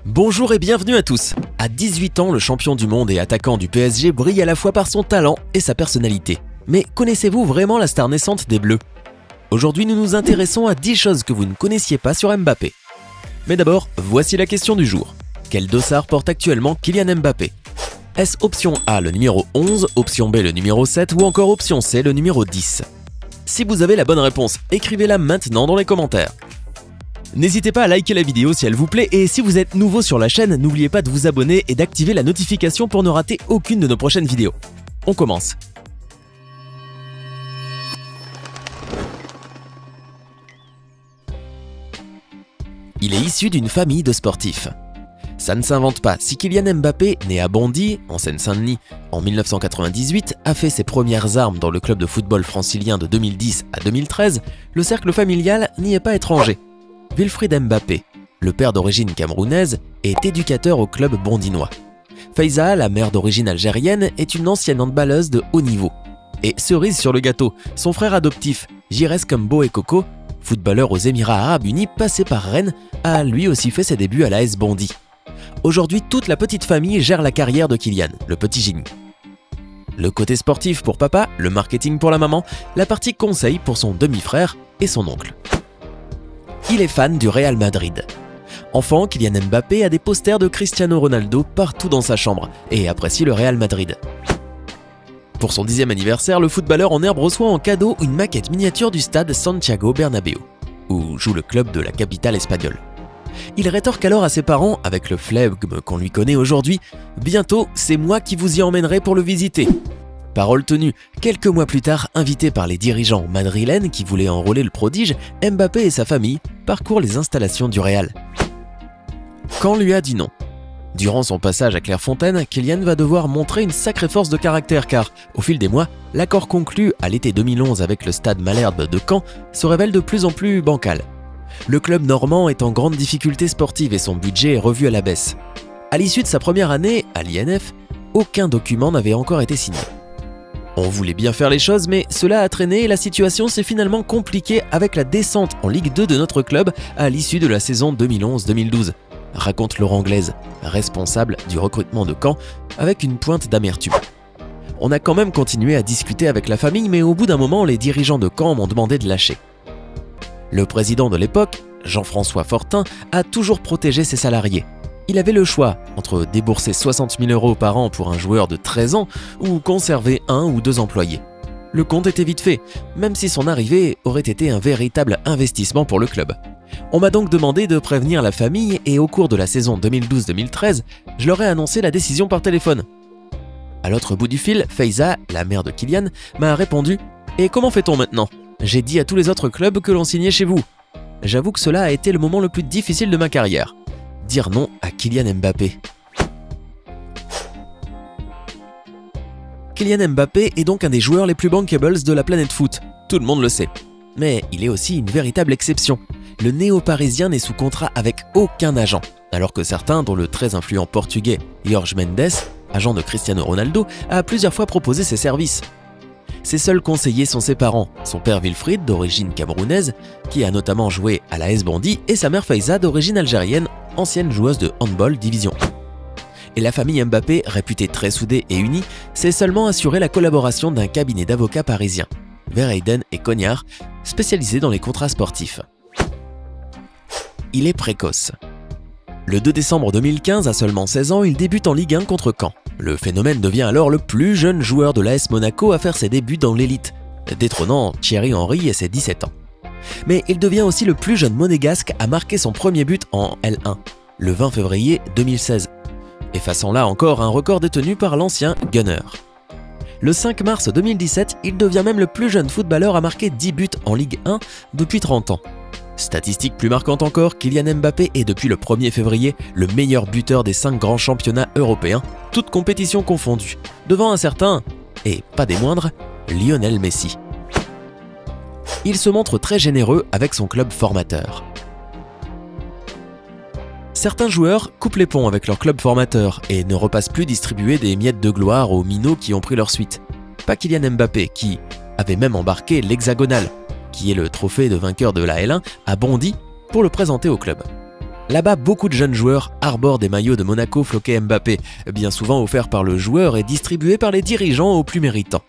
Bonjour et bienvenue à tous. À 18 ans, le champion du monde et attaquant du PSG brille à la fois par son talent et sa personnalité. Mais connaissez-vous vraiment la star naissante des Bleus? Aujourd'hui, nous nous intéressons à 10 choses que vous ne connaissiez pas sur Mbappé. Mais d'abord, voici la question du jour. Quel dossard porte actuellement Kylian Mbappé? Est-ce option A le numéro 11, option B le numéro 7 ou encore option C le numéro 10? Si vous avez la bonne réponse, écrivez-la maintenant dans les commentaires. N'hésitez pas à liker la vidéo si elle vous plaît et si vous êtes nouveau sur la chaîne, n'oubliez pas de vous abonner et d'activer la notification pour ne rater aucune de nos prochaines vidéos. On commence. Il est issu d'une famille de sportifs. Ça ne s'invente pas, si Kylian Mbappé, né à Bondy, en Seine-Saint-Denis, en 1998, a fait ses premières armes dans le club de football francilien de 2010 à 2013, le cercle familial n'y est pas étranger. Wilfried Mbappé, le père d'origine camerounaise, est éducateur au club bondinois. Faiza, la mère d'origine algérienne, est une ancienne handballeuse de haut niveau. Et cerise sur le gâteau, son frère adoptif, Jires Kambo Ekoko, footballeur aux Émirats Arabes Unis passé par Rennes, a lui aussi fait ses débuts à l'AS Bondy. Aujourd'hui, toute la petite famille gère la carrière de Kylian, le petit génie. Le côté sportif pour papa, le marketing pour la maman, la partie conseil pour son demi-frère et son oncle. Il est fan du Real Madrid. Enfant, Kylian Mbappé a des posters de Cristiano Ronaldo partout dans sa chambre et apprécie le Real Madrid. Pour son 10e anniversaire, le footballeur en herbe reçoit en cadeau une maquette miniature du stade Santiago Bernabéu, où joue le club de la capitale espagnole. Il rétorque alors à ses parents, avec le flegme qu'on lui connaît aujourd'hui, « Bientôt, c'est moi qui vous y emmènerai pour le visiter ». Parole tenue, quelques mois plus tard, invité par les dirigeants madrilènes qui voulaient enrôler le prodige, Mbappé et sa famille parcourent les installations du Real. Quand lui a dit non? Durant son passage à Clairefontaine, Kylian va devoir montrer une sacrée force de caractère car, au fil des mois, l'accord conclu à l'été 2011 avec le stade Malherbe de Caen se révèle de plus en plus bancal. Le club normand est en grande difficulté sportive et son budget est revu à la baisse. À l'issue de sa première année à l'INF, aucun document n'avait encore été signé. On voulait bien faire les choses, mais cela a traîné et la situation s'est finalement compliquée avec la descente en Ligue 2 de notre club à l'issue de la saison 2011-2012, raconte Laurent Glaise, responsable du recrutement de Caen, avec une pointe d'amertume. On a quand même continué à discuter avec la famille, mais au bout d'un moment, les dirigeants de Caen m'ont demandé de lâcher. Le président de l'époque, Jean-François Fortin, a toujours protégé ses salariés. Il avait le choix entre débourser 60 000 € par an pour un joueur de 13 ans ou conserver 1 ou 2 employés. Le compte était vite fait, même si son arrivée aurait été un véritable investissement pour le club. On m'a donc demandé de prévenir la famille et au cours de la saison 2012-2013, je leur ai annoncé la décision par téléphone. À l'autre bout du fil, Faiza, la mère de Kylian, m'a répondu « Et comment fait-on maintenant? J'ai dit à tous les autres clubs que l'on signait chez vous. J'avoue que cela a été le moment le plus difficile de ma carrière. Dire non à Kylian Mbappé. » Kylian Mbappé est donc un des joueurs les plus bankables de la planète foot, tout le monde le sait. Mais il est aussi une véritable exception. Le néo-parisien n'est sous contrat avec aucun agent, alors que certains, dont le très influent portugais Jorge Mendes, agent de Cristiano Ronaldo, a plusieurs fois proposé ses services. Ses seuls conseillers sont ses parents, son père Wilfried, d'origine camerounaise, qui a notamment joué à l'AS Bondy, et sa mère Faiza, d'origine algérienne, ancienne joueuse de handball division 1. Et la famille Mbappé, réputée très soudée et unie, s'est seulement assuré la collaboration d'un cabinet d'avocats parisiens, Verheyden et Cognard, spécialisé dans les contrats sportifs. Il est précoce. Le 2 décembre 2015, à seulement 16 ans, il débute en Ligue 1 contre Caen. Le phénomène devient alors le plus jeune joueur de l'AS Monaco à faire ses débuts dans l'élite, détrônant Thierry Henry à ses 17 ans. Mais il devient aussi le plus jeune monégasque à marquer son premier but en L1, le 20 février 2016, effaçant là encore un record détenu par l'ancien Gunner. Le 5 mars 2017, il devient même le plus jeune footballeur à marquer 10 buts en Ligue 1 depuis 30 ans. Statistique plus marquante encore, Kylian Mbappé est depuis le 1er février le meilleur buteur des 5 grands championnats européens, toutes compétitions confondues, devant un certain, et pas des moindres, Lionel Messi. Il se montre très généreux avec son club formateur. Certains joueurs coupent les ponts avec leur club formateur et ne repassent plus distribuer des miettes de gloire aux minots qui ont pris leur suite. Pas Kylian Mbappé qui avait même embarqué l'hexagonal, qui est le trophée de vainqueur de la L1 à Bondy, pour le présenter au club. Là-bas, beaucoup de jeunes joueurs arborent des maillots de Monaco floqués Mbappé, bien souvent offerts par le joueur et distribués par les dirigeants aux plus méritants.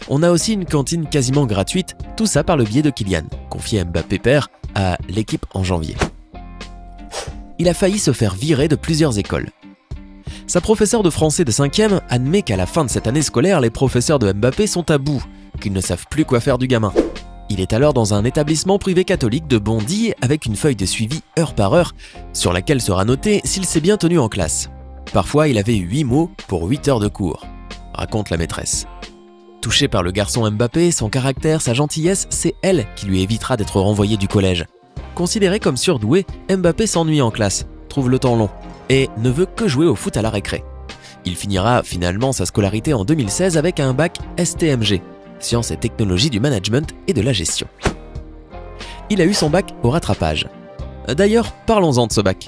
On a aussi une cantine quasiment gratuite, tout ça par le biais de Kylian, confié Mbappé père à l'équipe en janvier. Il a failli se faire virer de plusieurs écoles. Sa professeure de français de 5e admet qu'à la fin de cette année scolaire, les professeurs de Mbappé sont à bout, qu'ils ne savent plus quoi faire du gamin. Il est alors dans un établissement privé catholique de Bondy avec une feuille de suivi heure par heure sur laquelle sera noté s'il s'est bien tenu en classe. Parfois, il avait 8 mots pour 8 heures de cours, raconte la maîtresse. Touché par le garçon Mbappé, son caractère, sa gentillesse, c'est elle qui lui évitera d'être renvoyé du collège. Considéré comme surdoué, Mbappé s'ennuie en classe, trouve le temps long et ne veut que jouer au foot à la récré. Il finira finalement sa scolarité en 2016 avec un bac STMG, Sciences et technologies du management et de la gestion. Il a eu son bac au rattrapage. D'ailleurs, parlons-en de ce bac.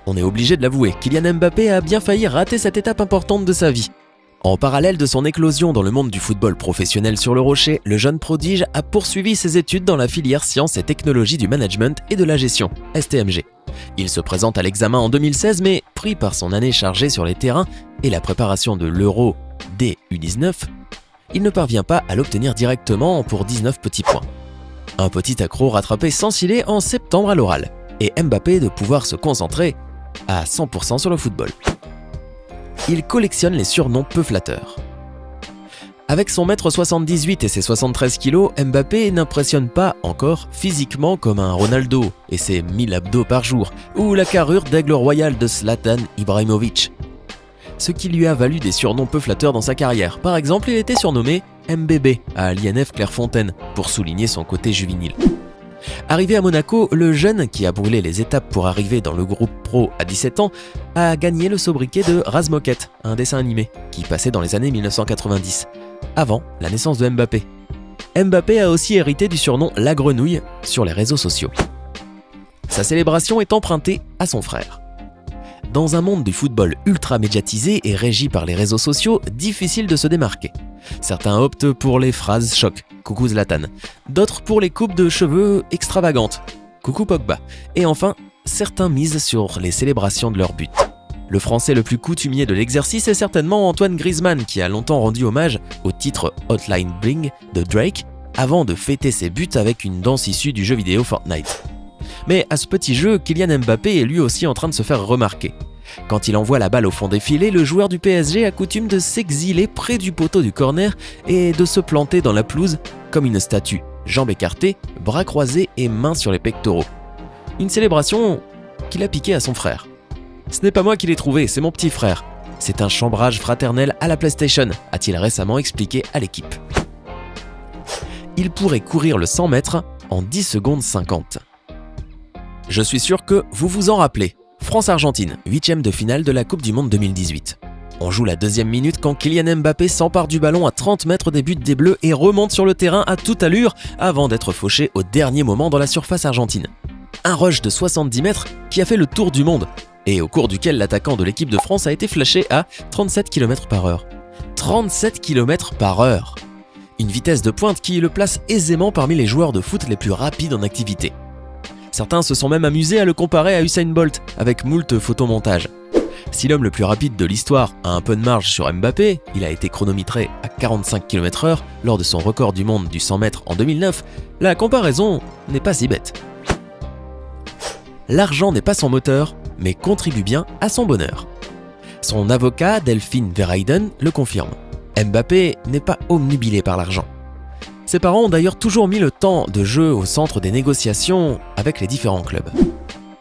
On est obligé de l'avouer, Kylian Mbappé a bien failli rater cette étape importante de sa vie. En parallèle de son éclosion dans le monde du football professionnel sur le rocher, le jeune prodige a poursuivi ses études dans la filière Sciences et technologies du management et de la gestion, STMG. Il se présente à l'examen en 2016, mais pris par son année chargée sur les terrains et la préparation de l'Euro dès U19, il ne parvient pas à l'obtenir directement pour 19 petits points. Un petit accro rattrapé sans filet en septembre à l'oral, et Mbappé de pouvoir se concentrer à 100% sur le football. Il collectionne les surnoms peu flatteurs. Avec son 1,78 m et ses 73 kg, Mbappé n'impressionne pas encore physiquement comme un Ronaldo et ses 1000 abdos par jour, ou la carrure d'aigle royal de Zlatan Ibrahimovic. Ce qui lui a valu des surnoms peu flatteurs dans sa carrière. Par exemple, il était surnommé MBB à l'INF Clairefontaine pour souligner son côté juvénile. Arrivé à Monaco, le jeune qui a brûlé les étapes pour arriver dans le groupe pro à 17 ans a gagné le sobriquet de Razmoket, un dessin animé qui passait dans les années 1990, avant la naissance de Mbappé. Mbappé a aussi hérité du surnom La Grenouille sur les réseaux sociaux. Sa célébration est empruntée à son frère. Dans un monde du football ultra médiatisé et régi par les réseaux sociaux, difficile de se démarquer. Certains optent pour les phrases choc, coucou Zlatan, d'autres pour les coupes de cheveux extravagantes, coucou Pogba, et enfin, certains misent sur les célébrations de leur but. Le français le plus coutumier de l'exercice est certainement Antoine Griezmann qui a longtemps rendu hommage au titre Hotline Bling de Drake avant de fêter ses buts avec une danse issue du jeu vidéo Fortnite. Mais à ce petit jeu, Kylian Mbappé est lui aussi en train de se faire remarquer. Quand il envoie la balle au fond des filets, le joueur du PSG a coutume de s'exiler près du poteau du corner et de se planter dans la pelouse comme une statue, jambes écartées, bras croisés et mains sur les pectoraux. Une célébration qu'il a piquée à son frère. « Ce n'est pas moi qui l'ai trouvé, c'est mon petit frère. C'est un chambrage fraternel à la PlayStation », a-t-il récemment expliqué à l'équipe. Il pourrait courir le 100 mètres en 10 secondes 50. Je suis sûr que vous vous en rappelez. France-Argentine, 8e de finale de la Coupe du Monde 2018. On joue la deuxième minute quand Kylian Mbappé s'empare du ballon à 30 mètres des buts des Bleus et remonte sur le terrain à toute allure avant d'être fauché au dernier moment dans la surface argentine. Un rush de 70 mètres qui a fait le tour du monde et au cours duquel l'attaquant de l'équipe de France a été flashé à 37 km/h. 37 km/h! Une vitesse de pointe qui le place aisément parmi les joueurs de foot les plus rapides en activité. Certains se sont même amusés à le comparer à Usain Bolt, avec moult photomontages. Si l'homme le plus rapide de l'histoire a un peu de marge sur Mbappé, il a été chronométré à 45 km/h lors de son record du monde du 100 mètres en 2009, la comparaison n'est pas si bête. L'argent n'est pas son moteur, mais contribue bien à son bonheur. Son avocat, Delphine Verheyden, le confirme. Mbappé n'est pas omnubilé par l'argent. Ses parents ont d'ailleurs toujours mis le temps de jeu au centre des négociations avec les différents clubs.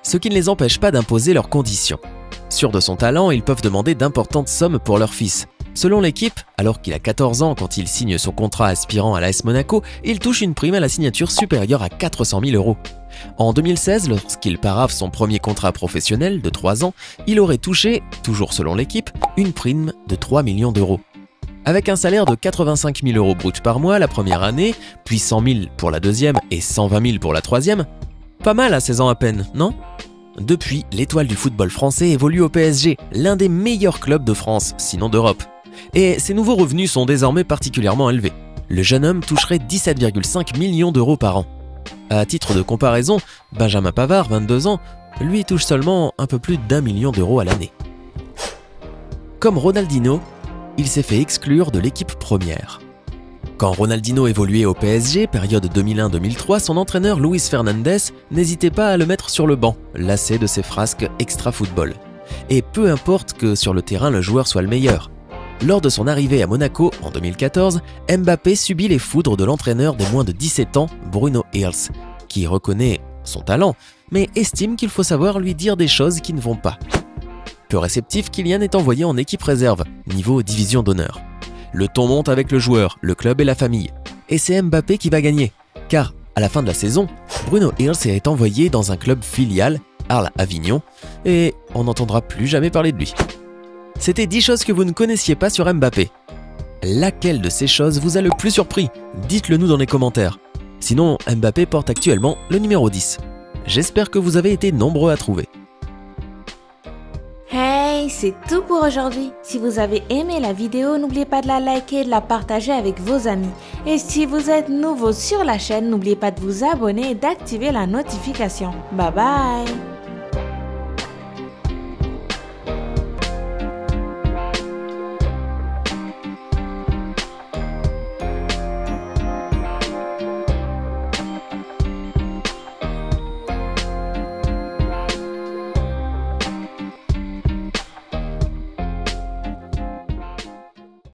Ce qui ne les empêche pas d'imposer leurs conditions. Sûrs de son talent, ils peuvent demander d'importantes sommes pour leur fils. Selon l'équipe, alors qu'il a 14 ans quand il signe son contrat aspirant à l'AS Monaco, il touche une prime à la signature supérieure à 400 000 €. En 2016, lorsqu'il paraphe son premier contrat professionnel de 3 ans, il aurait touché, toujours selon l'équipe, une prime de 3 millions d'euros. Avec un salaire de 85 000 € brut par mois la première année, puis 100 000 pour la deuxième et 120 000 pour la troisième, pas mal à 16 ans à peine, non? Depuis, l'étoile du football français évolue au PSG, l'un des meilleurs clubs de France, sinon d'Europe. Et ses nouveaux revenus sont désormais particulièrement élevés. Le jeune homme toucherait 17,5 millions d'euros par an. À titre de comparaison, Benjamin Pavard, 22 ans, Lui touche seulement un peu plus d'1 million d'euros à l'année. Comme Ronaldinho, il s'est fait exclure de l'équipe première. Quand Ronaldinho évoluait au PSG, période 2001-2003, son entraîneur Luis Fernandez n'hésitait pas à le mettre sur le banc, lassé de ses frasques extra-football. Et peu importe que sur le terrain le joueur soit le meilleur. Lors de son arrivée à Monaco en 2014, Mbappé subit les foudres de l'entraîneur des moins de 17 ans, Bruno Heels, qui reconnaît son talent, mais estime qu'il faut savoir lui dire des choses qui ne vont pas. Peu réceptif, Kylian est envoyé en équipe réserve, niveau division d'honneur. Le ton monte avec le joueur, le club et la famille. Et c'est Mbappé qui va gagner, car à la fin de la saison, Bruno Heels est envoyé dans un club filial, Arles Avignon, et on n'entendra plus jamais parler de lui. C'était 10 choses que vous ne connaissiez pas sur Mbappé. Laquelle de ces choses vous a le plus surpris? Dites-le nous dans les commentaires. Sinon, Mbappé porte actuellement le numéro 10. J'espère que vous avez été nombreux à trouver. Hey, c'est tout pour aujourd'hui. Si vous avez aimé la vidéo, n'oubliez pas de la liker et de la partager avec vos amis. Et si vous êtes nouveau sur la chaîne, n'oubliez pas de vous abonner et d'activer la notification. Bye bye!